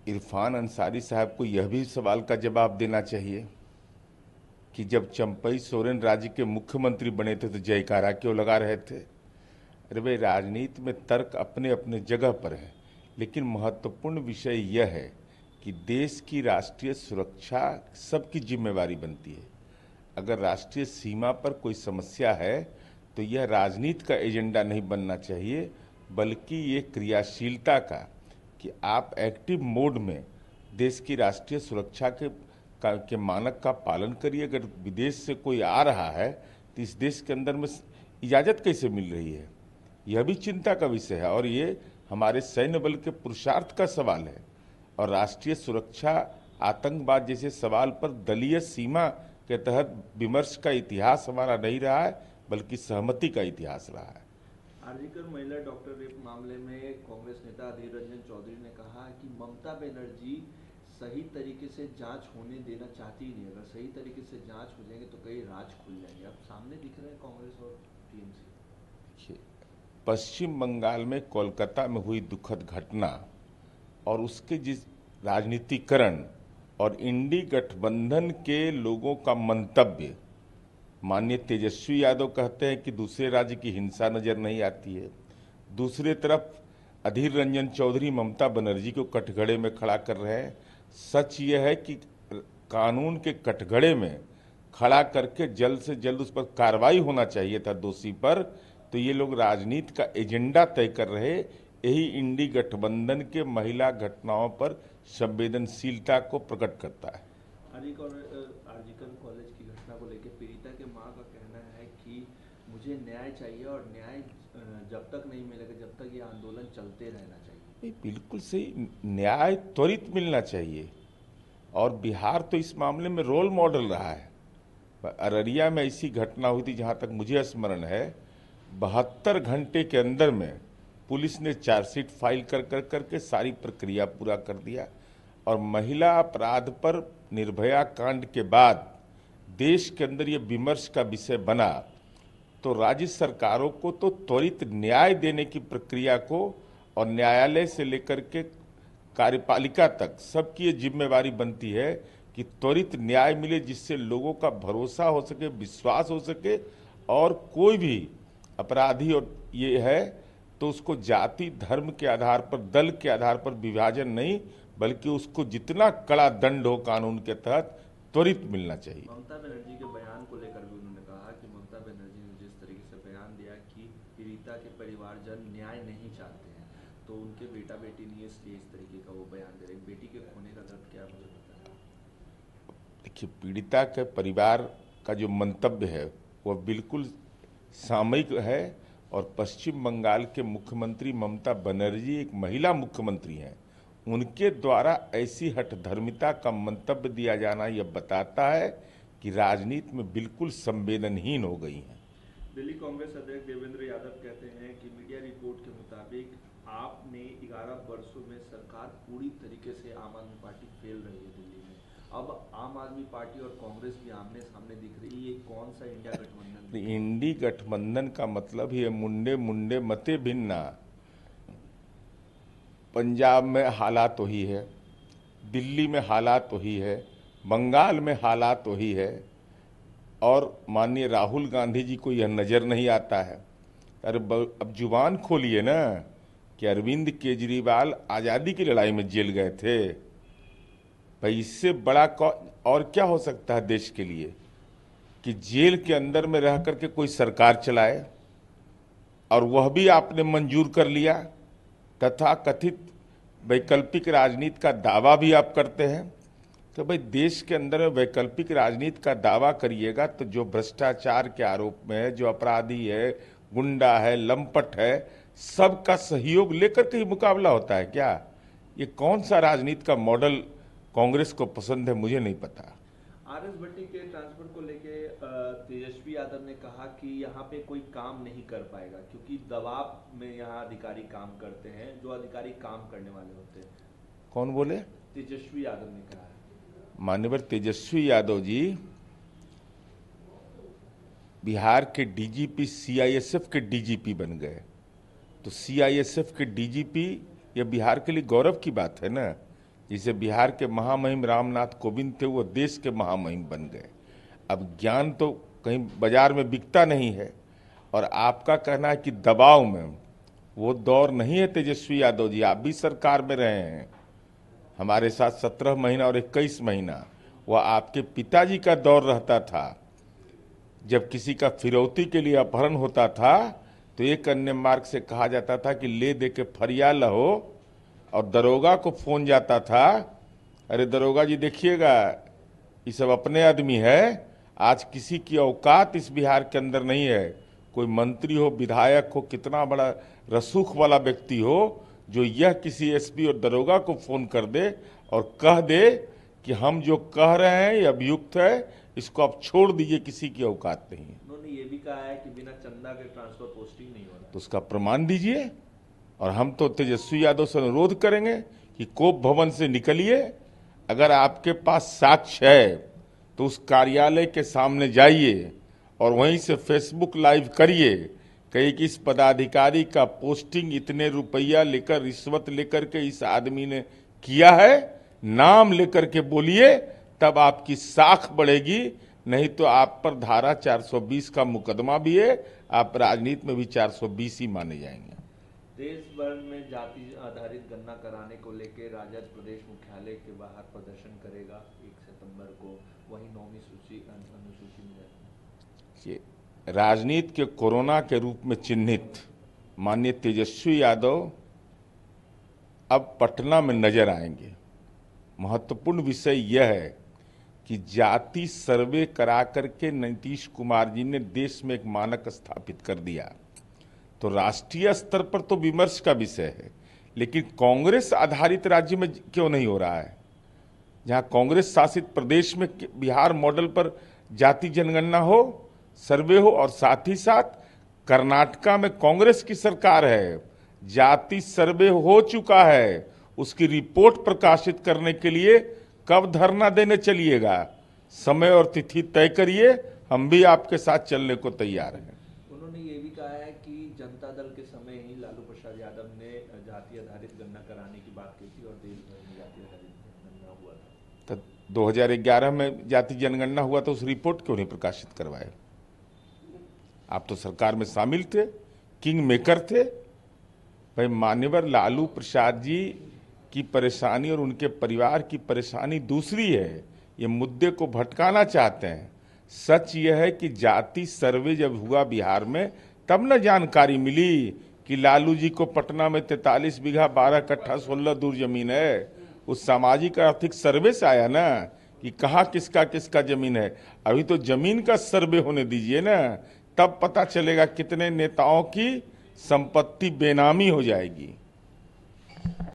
इरफान अंसारी साहब को यह भी सवाल का जवाब देना चाहिए कि जब चंपई सोरेन राज्य के मुख्यमंत्री बने थे तो जयकारा क्यों लगा रहे थे। अरे भाई, राजनीति में तर्क अपने अपने जगह पर है, लेकिन महत्वपूर्ण विषय यह है कि देश की राष्ट्रीय सुरक्षा सबकी जिम्मेवारी बनती है। अगर राष्ट्रीय सीमा पर कोई समस्या है तो यह राजनीति का एजेंडा नहीं बनना चाहिए, बल्कि ये क्रियाशीलता का, कि आप एक्टिव मोड में देश की राष्ट्रीय सुरक्षा के मानक का पालन करिए। अगर विदेश से कोई आ रहा है तो इस देश के अंदर में इजाज़त कैसे मिल रही है, यह भी चिंता का विषय है। और ये हमारे सैन्य बल के पुरुषार्थ का सवाल है। और राष्ट्रीय सुरक्षा, आतंकवाद जैसे सवाल पर दलीय सीमा के तहत विमर्श का इतिहास हमारा नहीं रहा है, बल्कि सहमति का इतिहास रहा है। आर्जिकर महिला डॉक्टर रेप मामले में कांग्रेस नेता अधीर रंजन चौधरी ने कहा कि ममता बनर्जी सही तरीके से जांच होने देना चाहती ही नहीं। अगर सही तरीके से जांच हो जाएंगे तो कई राज खुल जाएंगे। अब सामने दिख रहे हैं कांग्रेस और टीएमसी। पश्चिम बंगाल में कोलकाता में हुई दुखद घटना और उसके जिस राजनीतिकरण और इंडी गठबंधन के लोगों का मंतव्य, माननीय तेजस्वी यादव कहते हैं कि दूसरे राज्य की हिंसा नजर नहीं आती है, दूसरे तरफ अधीर रंजन चौधरी ममता बनर्जी को कटघरे में खड़ा कर रहे हैं। सच यह है कि कानून के कटघरे में खड़ा करके जल्द से जल्द उस पर कार्रवाई होना चाहिए था दोषी पर। तो ये लोग राजनीति का एजेंडा तय कर रहे, यही इंडी गठबंधन के महिला घटनाओं पर संवेदनशीलता को प्रकट करता है। आर्जिकर कॉलेज की घटना को लेकर पीड़िता के मां का कहना है कि मुझे न्याय चाहिए और न्याय जब तक नहीं मिलेगा जब तक ये आंदोलन चलते रहना चाहिए। बिल्कुल सही, न्याय त्वरित मिलना चाहिए। और बिहार तो इस मामले में रोल मॉडल रहा है। अररिया में ऐसी घटना हुई थी, जहां तक मुझे स्मरण है, 72 घंटे के अंदर में पुलिस ने चार्जशीट फाइल करके सारी प्रक्रिया पूरा कर दिया। और महिला अपराध पर निर्भया कांड के बाद देश के अंदर ये विमर्श का विषय बना, तो राज्य सरकारों को तो त्वरित न्याय देने की प्रक्रिया को, और न्यायालय से लेकर के कार्यपालिका तक सबकी ये जिम्मेवारी बनती है कि त्वरित न्याय मिले, जिससे लोगों का भरोसा हो सके, विश्वास हो सके। और कोई भी अपराधी और ये है तो उसको जाति धर्म के आधार पर, दल के आधार पर विभाजन नहीं, बल्कि उसको जितना कड़ा दंड हो कानून के तहत त्वरित मिलना चाहिए। ममता बनर्जी के बयान को लेकर भी उन्होंने कहा कि ममता बनर्जी ने जिस तरीके से बयान दिया कि पीड़िता के परिवारजन न्याय नहीं चाहते हैं, तो उनके बेटा बेटी नहीं, इसलिए इस तरीके का वो बयान दे रहे। बेटी के खोने का दर्द क्या, मुझे बताया। देखिए, पीड़िता के परिवार का जो मंतव्य है वह बिल्कुल सामयिक है। और पश्चिम बंगाल के मुख्यमंत्री ममता बनर्जी एक महिला मुख्यमंत्री हैं, उनके द्वारा ऐसी हठधर्मिता का मंतव्य दिया जाना यह बताता है कि राजनीति में बिल्कुल संवेदनहीन हो गई हैं। दिल्ली कांग्रेस अध्यक्ष देवेंद्र यादव कहते हैं कि मीडिया रिपोर्ट के मुताबिक आपने 11 वर्षों में सरकार पूरी तरीके से आम आदमी पार्टी फेल रही है दिल्ली में। अब आम आदमी पार्टी और कांग्रेस भी आमने सामने दिख रही है। ये कौन सा इंडिया गठबंधन? इंडी गठबंधन का मतलब ही है मुंडे मुंडे मते भिन्ना। पंजाब में हालात वही है, दिल्ली में हालात वही है, बंगाल में हालात वही है। और माननीय राहुल गांधी जी को यह नज़र नहीं आता है। अरे अब जुबान खोलिए ना कि अरविंद केजरीवाल आज़ादी की लड़ाई में जेल गए थे। भाई, इससे बड़ा और क्या हो सकता है देश के लिए कि जेल के अंदर में रह करके कोई सरकार चलाए, और वह भी आपने मंजूर कर लिया। तथा कथित वैकल्पिक राजनीति का दावा भी आप करते हैं। तो भाई, देश के अंदर वैकल्पिक राजनीति का दावा करिएगा तो जो भ्रष्टाचार के आरोप में है, जो अपराधी है, गुंडा है, लंपट है, सबका सहयोग लेकर के ही मुकाबला होता है क्या? ये कौन सा राजनीति का मॉडल कांग्रेस को पसंद है, मुझे नहीं पता। आरएस भट्टी के ट्रांसफर को लेके तेजस्वी यादव ने कहा कि यहाँ पे कोई काम नहीं कर पाएगा, क्योंकि दबाव में यहाँ अधिकारी काम करते हैं, जो अधिकारी काम करने वाले होते हैं। कौन बोले? तेजस्वी यादव ने कहा है। माननीय तेजस्वी यादव जी बिहार के डीजीपी सीआईएसएफ के डीजीपी बन गए, तो सीआईएसएफ के डीजीपी, यह बिहार के लिए गौरव की बात है ना जिसे बिहार के महामहिम रामनाथ कोविंद थे वो देश के महामहिम बन गए। अब ज्ञान तो कहीं बाजार में बिकता नहीं है, और आपका कहना है कि दबाव में वो दौर नहीं है तेजस्वी यादव जी। आप भी सरकार में रहे हैं हमारे साथ 17 महीना और 21 महीना। वह आपके पिताजी का दौर रहता था, जब किसी का फिरौती के लिए अपहरण होता था तो एक अन्य मार्ग से कहा जाता था कि ले दे के फरिया लहो, और दरोगा को फोन जाता था, अरे दरोगा जी देखिएगा ये सब अपने आदमी है। आज किसी की औकात इस बिहार के अंदर नहीं है, कोई मंत्री हो, विधायक हो, कितना बड़ा रसूख वाला व्यक्ति हो, जो यह किसी एसपी और दरोगा को फोन कर दे और कह दे कि हम जो कह रहे हैं ये अभियुक्त है, इसको आप छोड़ दीजिए, किसी की औकात नहीं है। उन्होंने ये भी कहा है कि बिना चंदा के ट्रांसफर पोस्टिंग नहीं हो रहा। तो उसका प्रमाण दीजिए, और हम तो तेजस्वी यादव से अनुरोध करेंगे कि कोप भवन से निकलिए। अगर आपके पास साक्ष्य है तो उस कार्यालय के सामने जाइए और वहीं से फेसबुक लाइव करिए, कहीं कि इस पदाधिकारी का पोस्टिंग इतने रुपया लेकर, रिश्वत लेकर के इस आदमी ने किया है, नाम लेकर के बोलिए, तब आपकी साख बढ़ेगी। नहीं तो आप पर धारा 420 का मुकदमा भी है, आप राजनीति में भी 420 ही माने जाएंगे। देश भर में जाति आधारित गणना कराने को लेकर राजद प्रदेश मुख्यालय के बाहर प्रदर्शन करेगा 1 सितंबर को, वही 9वीं अनुसूची में। ये राजनीति के कोरोना के रूप में चिन्हित माननीय तेजस्वी यादव अब पटना में नजर आएंगे। महत्वपूर्ण विषय यह है कि जाति सर्वे करा करके नीतीश कुमार जी ने देश में एक मानक स्थापित कर दिया, तो राष्ट्रीय स्तर पर तो विमर्श का विषय है, लेकिन कांग्रेस आधारित राज्य में क्यों नहीं हो रहा है? जहां कांग्रेस शासित प्रदेश में बिहार मॉडल पर जाति जनगणना हो, सर्वे हो, और साथ ही साथ कर्नाटका में कांग्रेस की सरकार है, जाति सर्वे हो चुका है, उसकी रिपोर्ट प्रकाशित करने के लिए कब धरना देने चलिएगा? समय और तिथि तय करिए, हम भी आपके साथ चलने को तैयार हैं। उन्होंने ये भी कहा है कि जनता दल के समय ही लालू प्रसाद यादव ने जाति आधारित गणना कराने की बात की थी और देश भर में जाति आधारित गणना हुआ था। तो 2011 में जाति जनगणना हुआ तो उस रिपोर्ट क्यों नहीं प्रकाशित करवाए? आप तो सरकार में शामिल थे, किंग मेकर थे। भाई मान्यवर लालू प्रसाद जी की परेशानी और उनके परिवार की परेशानी दूसरी है, ये मुद्दे को भटकाना चाहते हैं। सच यह है कि जाति सर्वे जब हुआ बिहार में, तब न जानकारी मिली कि लालू जी को पटना में 43 बीघा 12 कट्ठा 16 दूर जमीन है। उस सामाजिक आर्थिक सर्वे से आया ना कि कहाँ किसका किसका जमीन है। अभी तो जमीन का सर्वे होने दीजिए ना, तब पता चलेगा कितने नेताओं की संपत्ति बेनामी हो जाएगी।